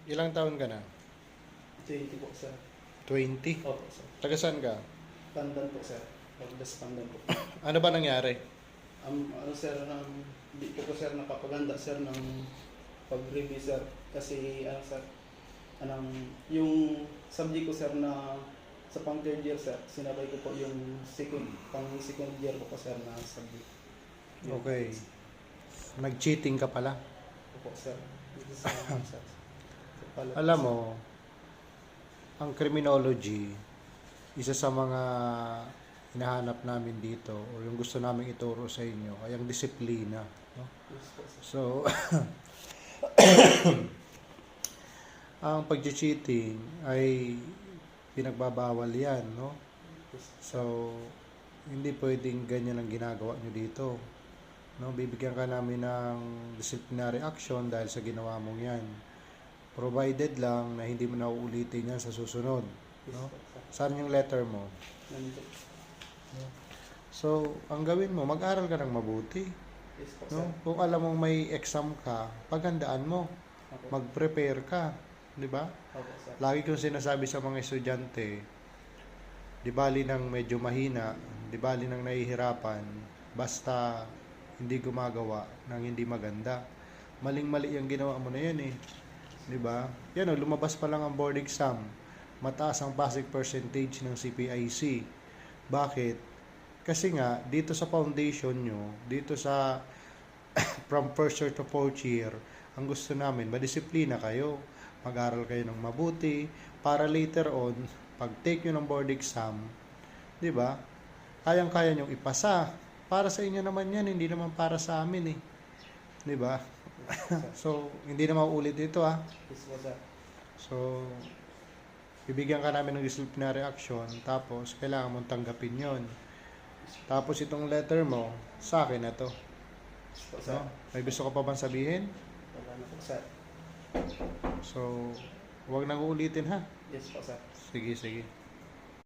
Ilang taon ka na? 20 po, sir. 20? Opo, sir. Taga saan ka? Pandan po, sir. Pagdas pandan po. Ano ba nangyari? Ano, sir, hindi po sir, napapaganda, sir, ng pag-review, sir. Kasi, sir, yung subject ko, sir, na sa pang third year, sir, sinabay ko po yung pang second year ko po, sir, na subject. Yun. Okay. Nag-cheating ka pala. Opo, sir. Dito sa, sir. Alam mo, ang criminology, isa sa mga hinahanap namin dito o yung gusto namin ituro sa inyo ay ang disiplina, no? Yes po, sir. So, ang pag-cheating ay pinagbabawal yan, no? Yes, So, hindi pwedeng ganyan ang ginagawa nyo dito. No, bibigyan ka namin ng disciplinary action dahil sa ginawa mong yan. Provided lang na hindi mo na uulitin yan sa susunod. yes No? po, sir. Saan yung letter mo? Nandito. So, ang gawin mo, mag-aral ka ng mabuti. Yes po, No? sir. Kung alam mong may exam ka, paghandaan mo. Opo. Mag-prepare ka. Di ba? Opo, sir. Lagi kong sinasabi sa mga estudyante, di bali nang medyo mahina, di bali nang nahihirapan, basta hindi gumagawa ng hindi maganda. Maling-mali yung ginawa mo na yan eh. Di ba? Yan o, lumabas pa lang ang board exam. Mataas ang passing percentage ng CPIC. Bakit? Kasi nga, dito sa foundation nyo, dito sa from first year to fourth year, ang gusto namin, madisiplina kayo. Mag-aral kayo ng mabuti para later on, pag take nyo ng board exam, di ba? Kayang-kaya nyong ipasa. Para sa inyo naman yan, hindi naman para sa amin eh. Di ba? So, hindi na mauulit ito ah. Yes po, sir. So, bibigyan ka namin ng disciplinary action, tapos kailangan mong tanggapin yon. Tapos itong letter mo, sa akin na to. Yes po, sir. No? May gusto ka pa bang sabihin? Wala na po, sir. So, huwag nang uulitin ha. Yes po, sir. Sige, sige.